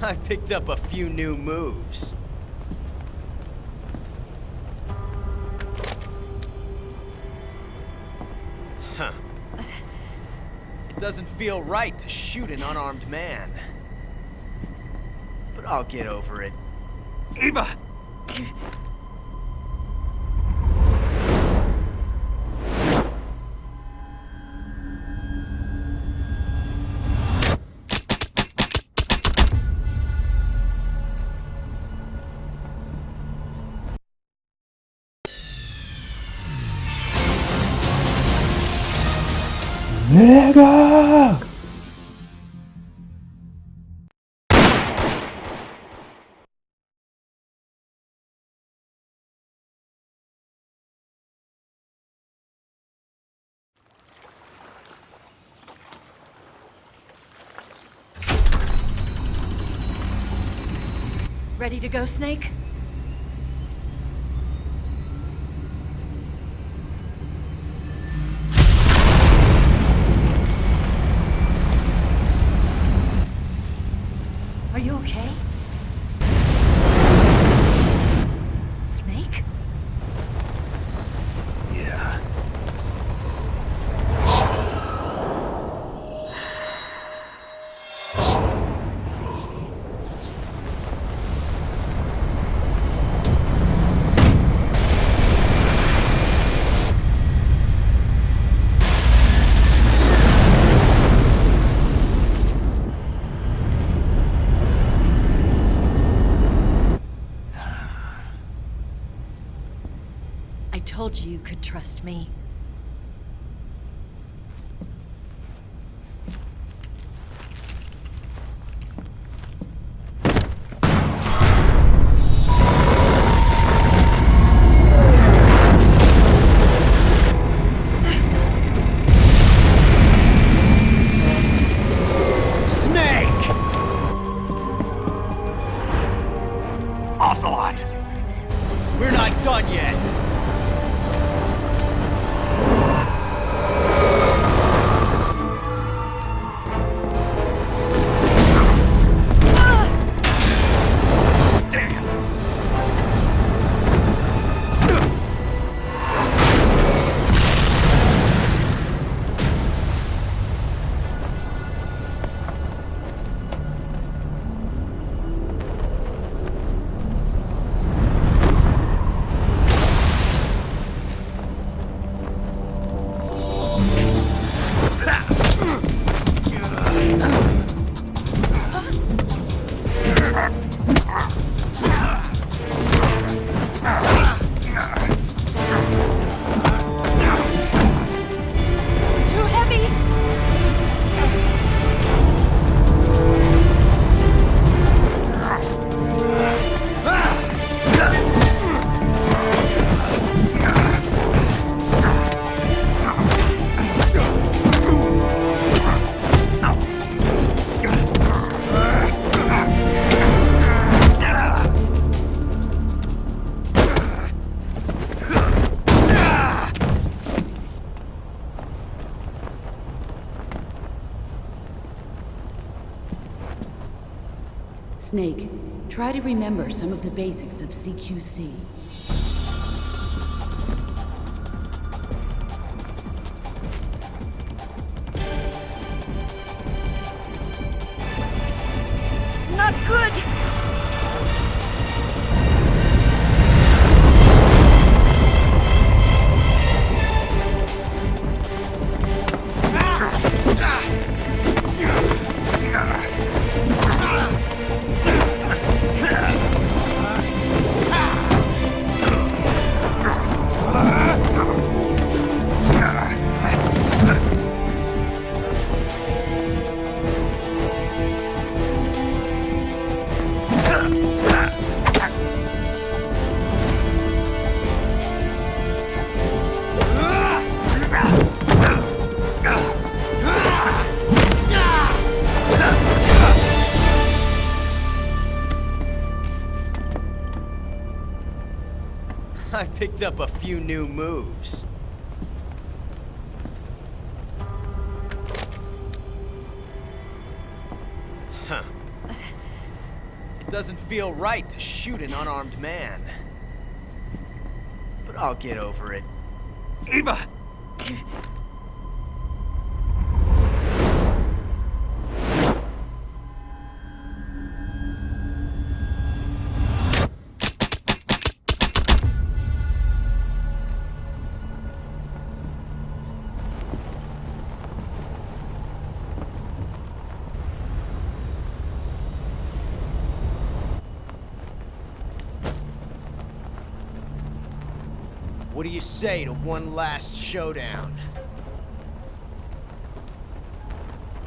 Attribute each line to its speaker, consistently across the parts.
Speaker 1: I picked up a few new moves. Huh. It doesn't feel right to shoot an unarmed man. But I'll get over it.
Speaker 2: Eva!
Speaker 3: 내가
Speaker 4: Ready to go, Snake? Are you okay? Snake?
Speaker 2: Yeah.
Speaker 4: I told you you could trust me.
Speaker 1: Snake!
Speaker 2: Ocelot!
Speaker 1: We're not done yet.
Speaker 2: Damn!
Speaker 4: Too heavy!
Speaker 5: Snake, try to remember some of the basics of CQC.
Speaker 4: Not good!
Speaker 1: I picked up a few new moves. Huh. doesn't feel right to shoot an unarmed man. But I'll get over it.
Speaker 2: Eva!
Speaker 1: What do you say to one last showdown?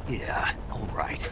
Speaker 2: Yeah, all right.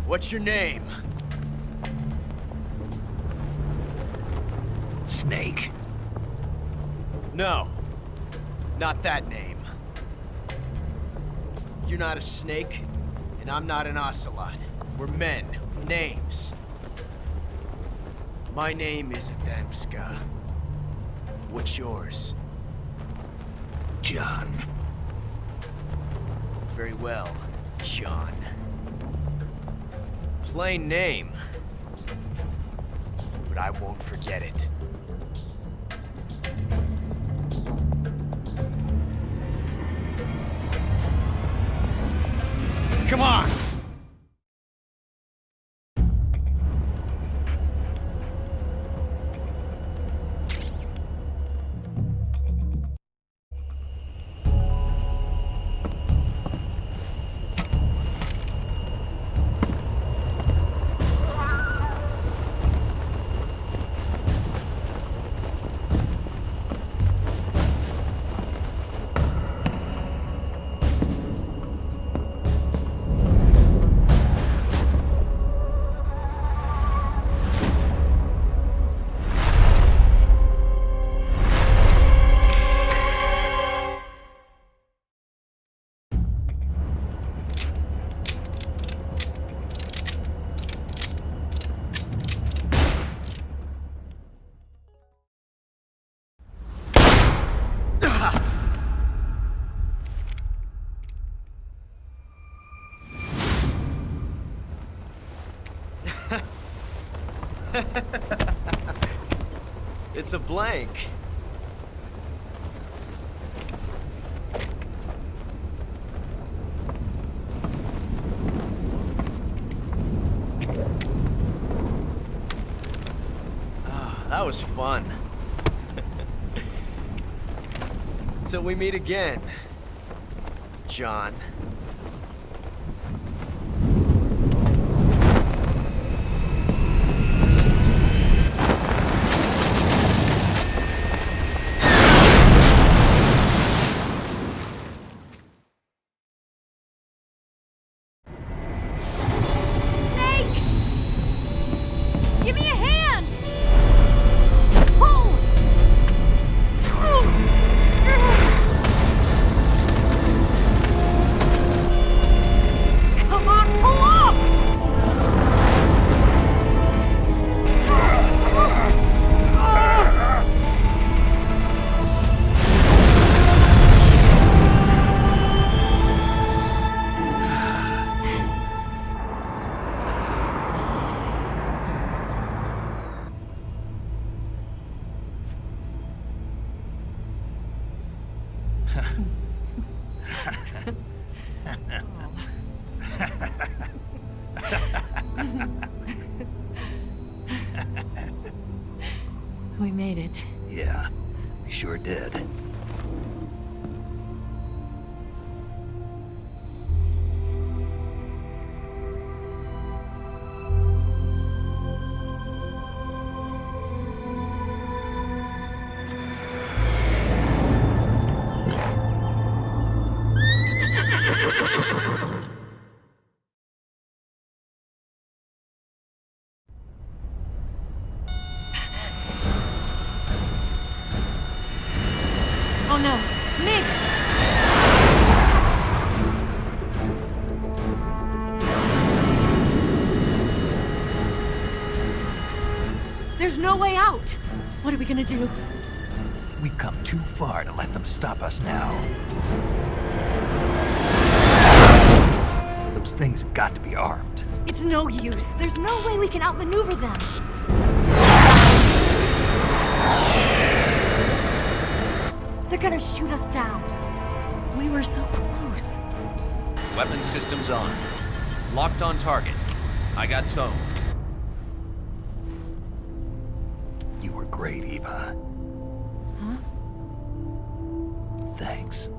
Speaker 1: What's your name?
Speaker 2: Snake.
Speaker 1: No. Not that name. You're not a snake, and I'm not an ocelot. We're men with names. My name is Adamska. What's yours?
Speaker 2: John.
Speaker 1: Very well, John. Plain name. But I won't forget it. Come on! It's a blank. Ah, that was fun. Till we meet again, John.
Speaker 4: Give me a hand! Pull! Come on, pull up! We made it.
Speaker 2: Yeah, we sure did.
Speaker 4: no. Miggs! There's no way out! What are we gonna do?
Speaker 2: We've come too far to let them stop us now. Those things have got to be armed.
Speaker 4: It's no use. There's no way we can outmaneuver them. They're gonna shoot us down. We were so close.
Speaker 6: Weapons systems on. Locked on target. I got tone.
Speaker 2: You were great, Eva.
Speaker 4: Huh?
Speaker 2: Thanks.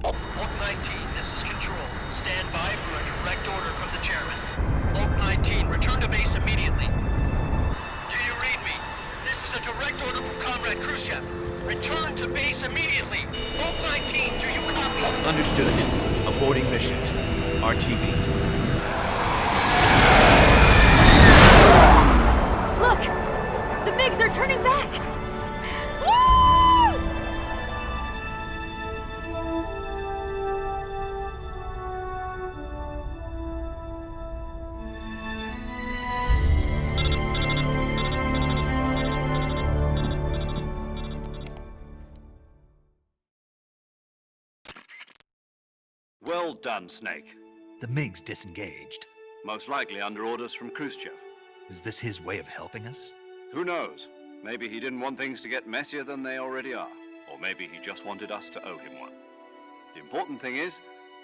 Speaker 7: Oak 19, this is Control. Stand by for a direct order from the chairman. Oak 19, return to base immediately. Do you read me? This is a direct order from Comrade Khrushchev. Return to base immediately. Oak 19, do you copy?
Speaker 6: Understood. Aborting mission. RTB.
Speaker 4: Look! The MiGs are turning back! Woo!
Speaker 8: Well done, Snake.
Speaker 2: The MiGs disengaged.
Speaker 8: Most likely under orders from Khrushchev.
Speaker 2: Is this his way of helping us?
Speaker 8: Who knows? Maybe he didn't want things to get messier than they already are. Or maybe he just wanted us to owe him one. The important thing is,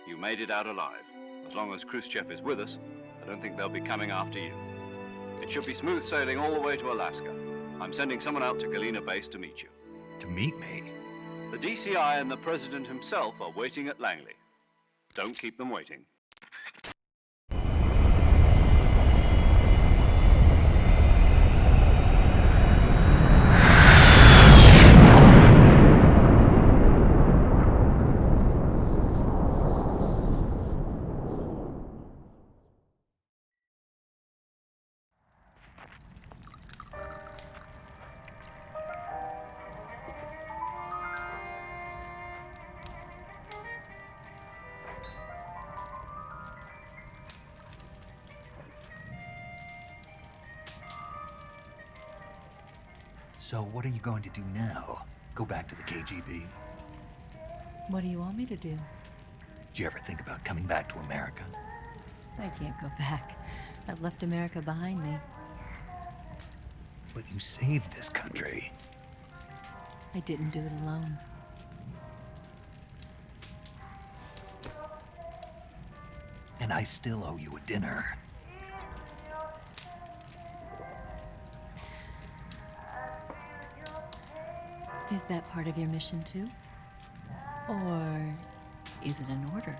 Speaker 8: you made it out alive. As long as Khrushchev is with us, I don't think they'll be coming after you. It should be smooth sailing all the way to Alaska. I'm sending someone out to Galena Base to meet you.
Speaker 2: To meet me?
Speaker 8: The DCI and the President himself are waiting at Langley. Don't keep them waiting.
Speaker 2: So what are you going to do now? Go back to the KGB?
Speaker 4: What do you want me to do?
Speaker 2: Did you ever think about coming back to America?
Speaker 4: I can't go back. I've left America behind me.
Speaker 2: But you saved this country.
Speaker 4: I didn't do it alone.
Speaker 2: And I still owe you a dinner.
Speaker 4: Is that part of your mission too? Or is it an order?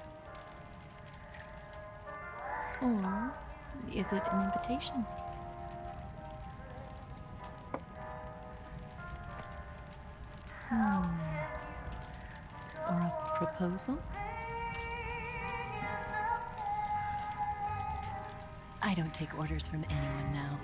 Speaker 4: Or is it an invitation? Or a proposal? I don't take orders from anyone now.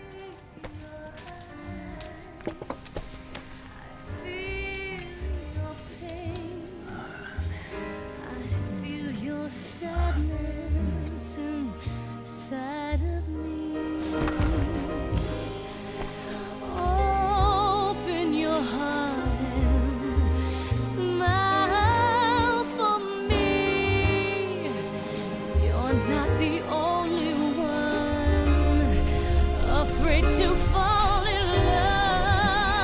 Speaker 9: Sadness inside of me. Open your heart and smile for me. You're not the only one afraid to fall in love.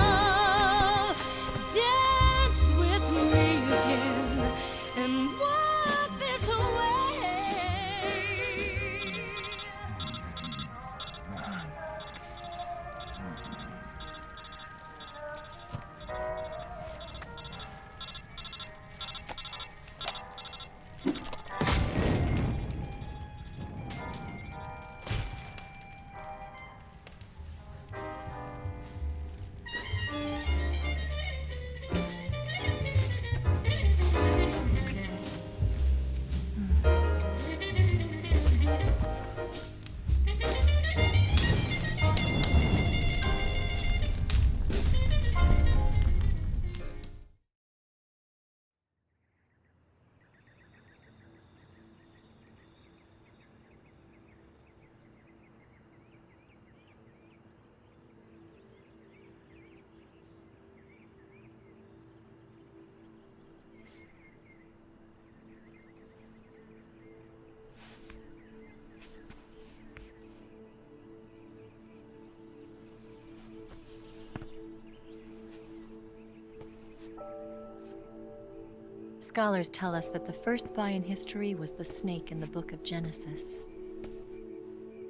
Speaker 4: Scholars tell us that the first spy in history was the snake in the book of Genesis.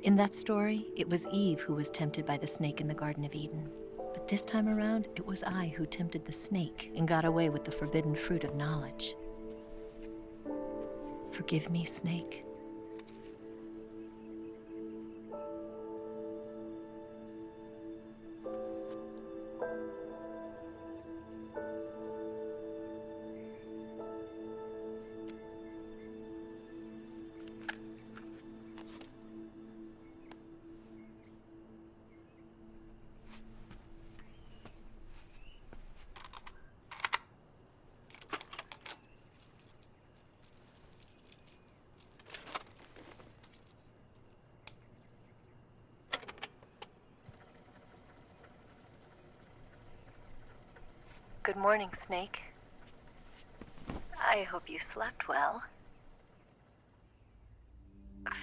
Speaker 4: In that story, it was Eve who was tempted by the snake in the Garden of Eden. But this time around, it was I who tempted the snake and got away with the forbidden fruit of knowledge. Forgive me, Snake.
Speaker 10: Good morning, Snake. I hope you slept well.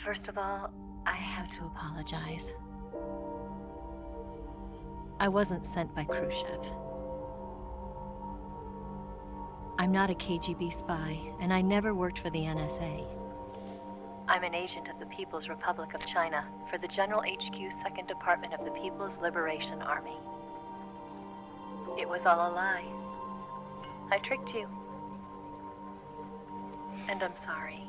Speaker 10: First of all,
Speaker 4: I have to apologize. I wasn't sent by Khrushchev. I'm not a KGB spy, and I never worked for the NSA.
Speaker 10: I'm an agent of the People's Republic of China for the General HQ 2nd Department of the People's Liberation Army. It was all a lie. I tricked you. And I'm sorry.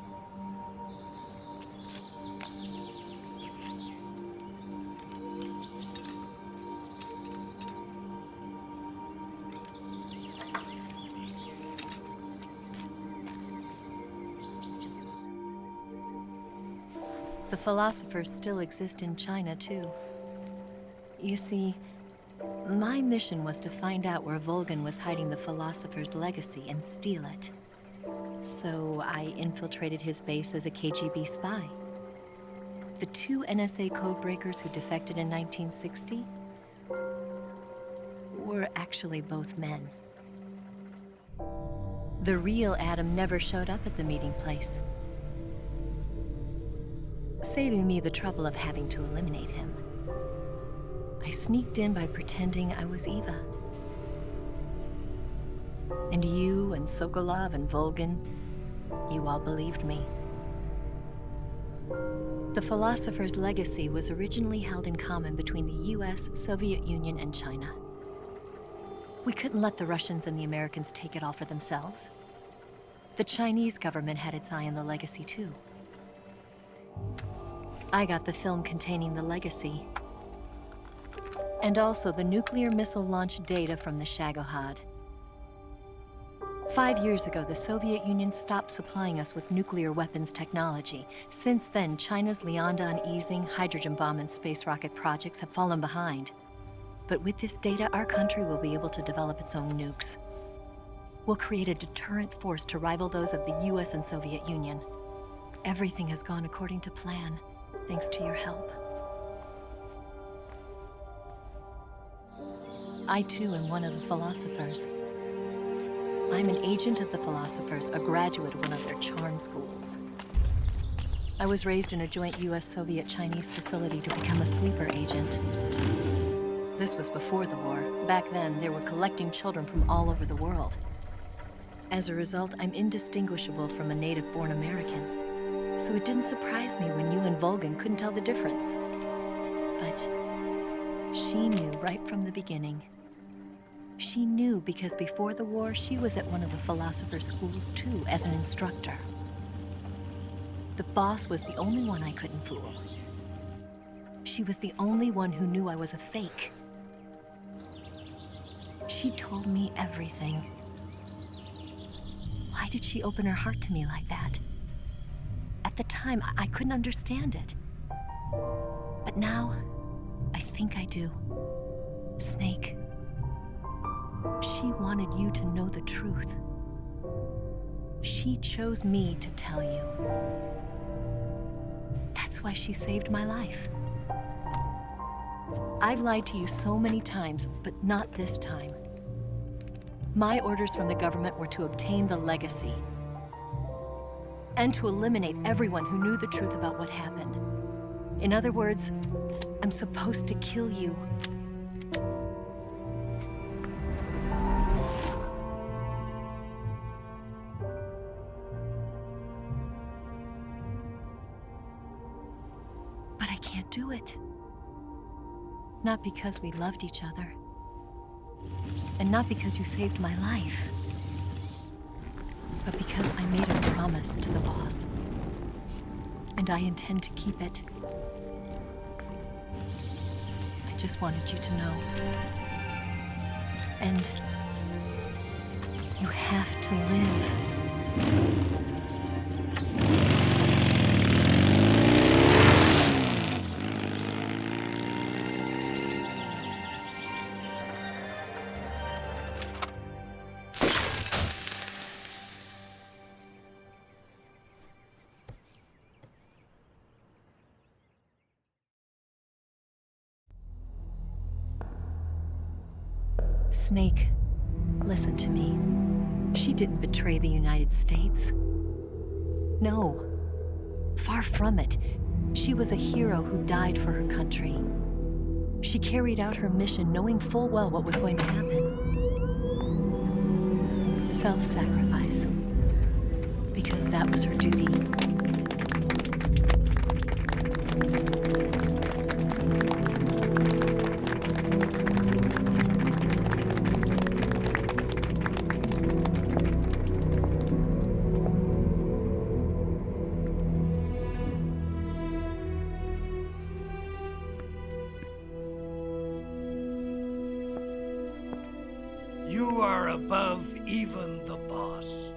Speaker 4: The philosophers still exist in China, too. You see, my mission was to find out where Volgin was hiding the philosopher's legacy and steal it. So I infiltrated his base as a KGB spy. The two NSA codebreakers who defected in 1960 were actually both men. The real Adam never showed up at the meeting place, saving me the trouble of having to eliminate him. I sneaked in by pretending I was Eva. And you and Sokolov and Volgin, you all believed me. The philosopher's legacy was originally held in common between the US, Soviet Union, and China. We couldn't let the Russians and the Americans take it all for themselves. The Chinese government had its eye on the legacy too. I got the film containing the legacy, and also the nuclear missile launch data from the Shagohod. 5 years ago, the Soviet Union stopped supplying us with nuclear weapons technology. Since then, China's Liaodong easing, hydrogen bomb, and space rocket projects have fallen behind. But with this data, our country will be able to develop its own nukes. We'll create a deterrent force to rival those of the US and Soviet Union. Everything has gone according to plan, thanks to your help. I too am one of the philosophers. I'm an agent of the philosophers, a graduate of one of their charm schools. I was raised in a joint US-Soviet-Chinese facility to become a sleeper agent. This was before the war. Back then, they were collecting children from all over the world. As a result, I'm indistinguishable from a native-born American. So it didn't surprise me when you and Volgin couldn't tell the difference. But she knew right from the beginning. She knew because before the war, she was at one of the philosopher's schools too, as an instructor. The boss was the only one I couldn't fool. She was the only one who knew I was a fake. She told me everything. Why did she open her heart to me like that? At the time, I couldn't understand it. But now, I think I do. Snake. She wanted you to know the truth. She chose me to tell you. That's why she saved my life. I've lied to you so many times, but not this time. My orders from the government were to obtain the legacy and to eliminate everyone who knew the truth about what happened. In other words, I'm supposed to kill you. can't do it. Not because we loved each other. And not because you saved my life. But because I made a promise to the boss. And I intend to keep it. I just wanted you to know. And you have to live. Snake, listen to me. She didn't betray the United States. No. Far from it. She was a hero who died for her country. She carried out her mission knowing full well what was going to happen. Self-sacrifice. Because that was her duty.
Speaker 11: You are above even the boss.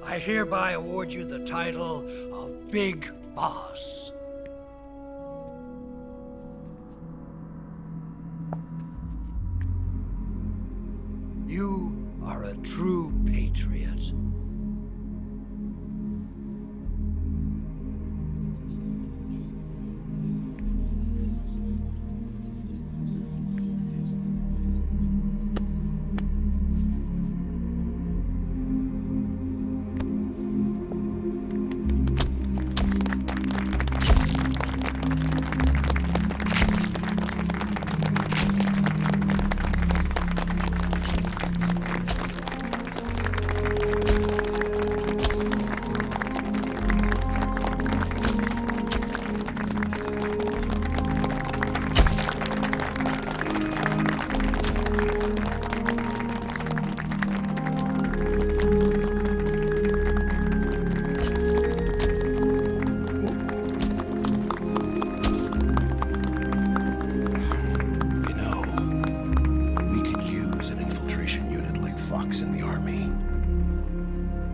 Speaker 11: I hereby award you the title of Big Boss. You are a true patriot.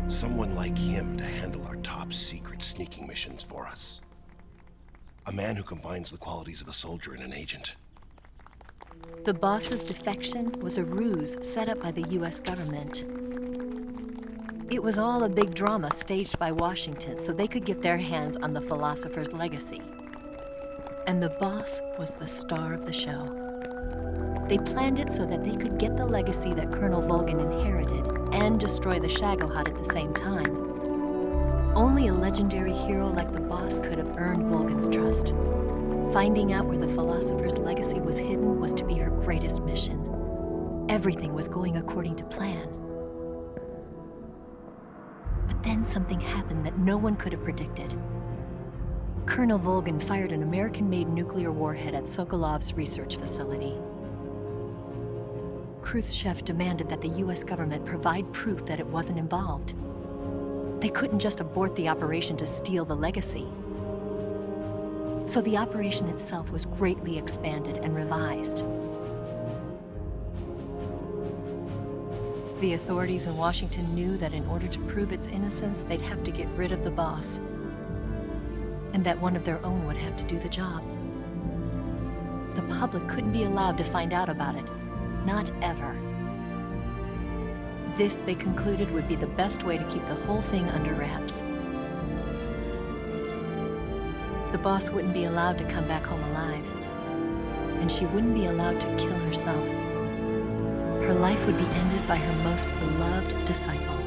Speaker 12: Someone like him to handle our top secret sneaking missions for us. A man who combines the qualities of a soldier and an agent.
Speaker 4: The boss's defection was a ruse set up by the US government. It was all a big drama staged by Washington so they could get their hands on the philosopher's legacy. And the boss was the star of the show. They planned it so that they could get the legacy that Colonel Volgin inherited and destroy the Shagohod at the same time. Only a legendary hero like the boss could have earned Volgin's trust. Finding out where the philosopher's legacy was hidden was to be her greatest mission. Everything was going according to plan. But then something happened that no one could have predicted. Colonel Volgin fired an American-made nuclear warhead at Sokolov's research facility. Khrushchev demanded that the US government provide proof that it wasn't involved. They couldn't just abort the operation to steal the legacy. So the operation itself was greatly expanded and revised. The authorities in Washington knew that in order to prove its innocence, they'd have to get rid of the boss. And that one of their own would have to do the job. The public couldn't be allowed to find out about it. Not ever. This, they concluded, would be the best way to keep the whole thing under wraps. The boss wouldn't be allowed to come back home alive. And she wouldn't be allowed to kill herself. Her life would be ended by her most beloved disciple.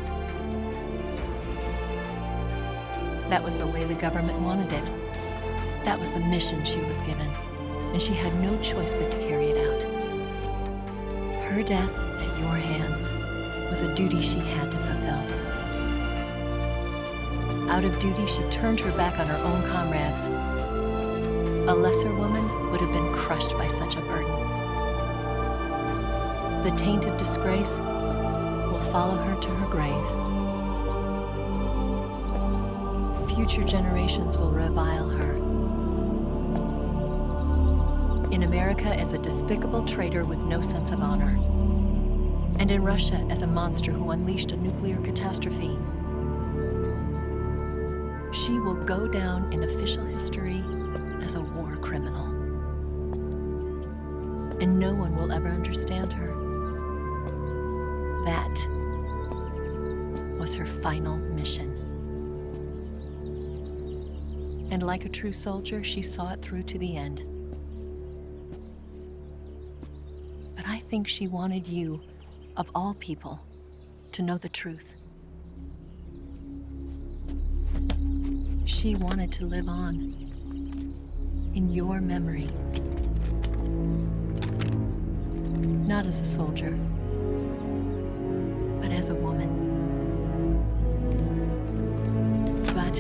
Speaker 4: That was the way the government wanted it. That was the mission she was given. And she had no choice but to carry it out. Her death at your hands was a duty she had to fulfill. Out of duty, she turned her back on her own comrades. A lesser woman would have been crushed by such a burden. The taint of disgrace will follow her to her grave. Future generations will revile her. In America as a despicable traitor with no sense of honor. And in Russia as a monster who unleashed a nuclear catastrophe. She will go down in official history as a war criminal. And no one will ever understand her. That was her final mission. And like a true soldier, she saw it through to the end. But I think she wanted you, of all people, to know the truth. She wanted to live on in your memory. Not as a soldier, but as a woman. But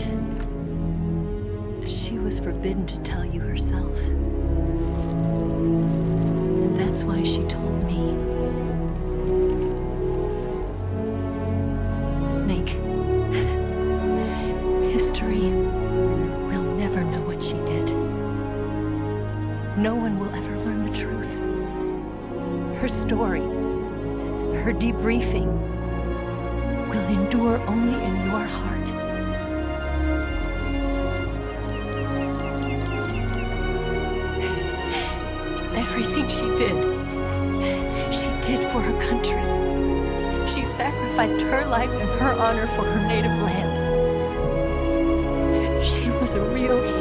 Speaker 4: she was forbidden to tell you herself. And that's why she told me. Snake, history will never know what she did. No one will ever learn the truth. Her story, her debriefing, will endure only in your heart. Everything she did for her country. She sacrificed her life and her honor for her native land. She was a real hero.